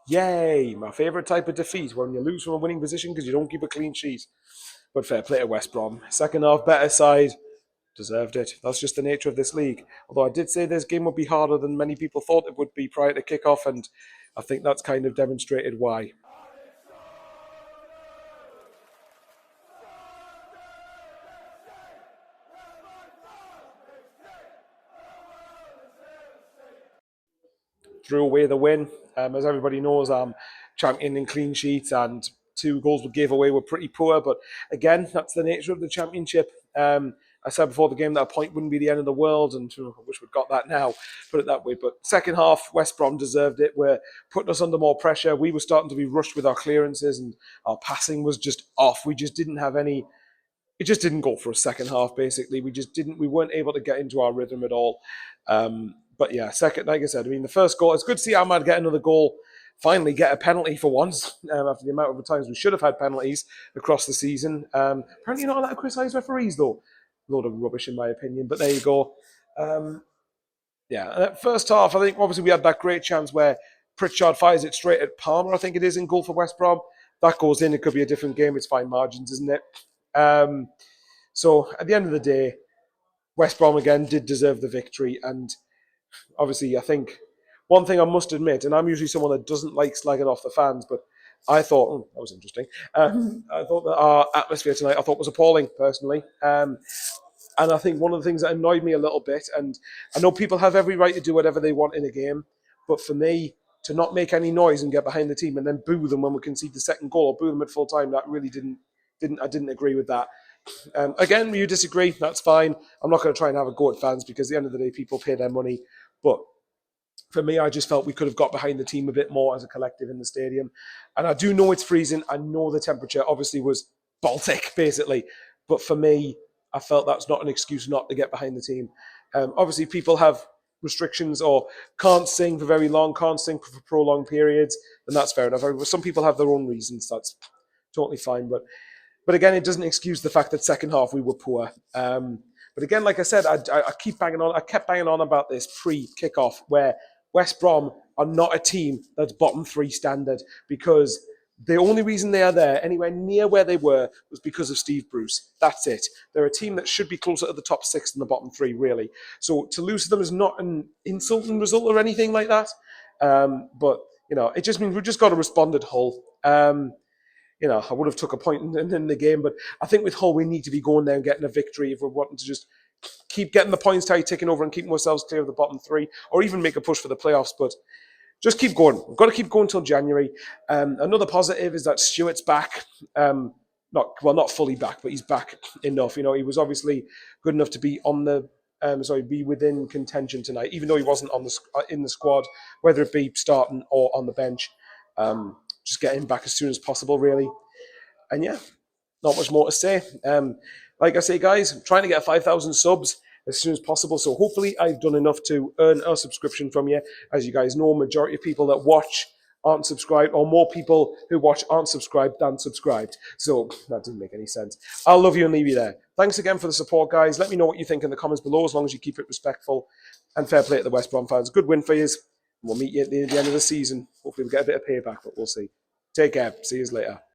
Yay! My favourite type of defeat, when you lose from a winning position because you don't keep a clean sheet. But fair play to West Brom. Second half, better side. Deserved it. That's just the nature of this league. Although I did say this game would be harder than many people thought it would be prior to kickoff, and I think that's kind of demonstrated why. Threw away the win. As everybody knows, I'm champion in clean sheets, and two goals we gave away were pretty poor. But again, that's the nature of the championship. I said before the game that a point wouldn't be the end of the world, and I wish we'd got that now, put it that way. But second half, West Brom deserved it. We're putting us under more pressure. We were starting to be rushed with our clearances, and our passing was just off. We just didn't have any. It just didn't go for a second half. Basically, we just didn't. We weren't able to get into our rhythm at all. But yeah, second, like I said, I mean, the first goal. It's good to see Ahmad get another goal. Finally, get a penalty for once after the amount of times we should have had penalties across the season. Apparently, not a lot of criticised referees though. A load of rubbish in my opinion. But there you go. Um, yeah, first half, I think obviously we had that great chance where Pritchard fires it straight at Palmer. I think it is in goal for West Brom. That goes in. It could be a different game. It's fine margins, isn't it? Um, so at the end of the day, West Brom again did deserve the victory, and obviously I think one thing I must admit, and I'm usually someone that doesn't like slagging off the fans, but I thought that was interesting. I thought that our atmosphere tonight I thought was appalling personally. And I think one of the things that annoyed me a little bit, and I know people have every right to do whatever they want in a game, but for me, to not make any noise and get behind the team and then boo them when we concede the second goal or boo them at full time, that really didn't agree with that. Again, you disagree, that's fine. I'm not going to try and have a go at fans because at the end of the day, people pay their money. But for me, I just felt we could have got behind the team a bit more as a collective in the stadium. And I do know it's freezing. I know the temperature obviously was Baltic, basically. But for me, I felt that's not an excuse not to get behind the team. Obviously, people have restrictions or can't sing for very long, can't sing for prolonged periods, and that's fair enough. Some people have their own reasons. That's totally fine. But again, it doesn't excuse the fact that second half we were poor. But again, like I said, I keep banging on. I kept banging on about this pre-kickoff where West Brom are not a team that's bottom three standard because the only reason they are there anywhere near where they were was because of Steve Bruce. That's it. They're a team that should be closer to the top six than the bottom three, really. So to lose to them is not an insulting result or anything like that. But it just means we've just got to respond at Hull. I would have took a point in the game, but I think with Hull we need to be going there and getting a victory if we're wanting to just keep getting the points tally ticking over and keeping ourselves clear of the bottom three, or even make a push for the playoffs. But just keep going. We've got to keep going till January. Another positive is that Stewart's back. Not fully back, but he's back enough. He was obviously good enough to be on the be within contention tonight, even though he wasn't in the squad, whether it be starting or on the bench. Just get him back as soon as possible, really. And yeah, not much more to say. Like I say, guys, I'm trying to get 5,000 subs as soon as possible. So hopefully I've done enough to earn a subscription from you. As you guys know, majority of people that watch aren't subscribed, or more people who watch aren't subscribed than subscribed. So that doesn't make any sense. I'll love you and leave you there. Thanks again for the support, guys. Let me know what you think in the comments below, as long as you keep it respectful. And fair play to the West Brom fans. Good win for you. We'll meet you at the end of the season. Hopefully we'll get a bit of payback, but we'll see. Take care. See you later.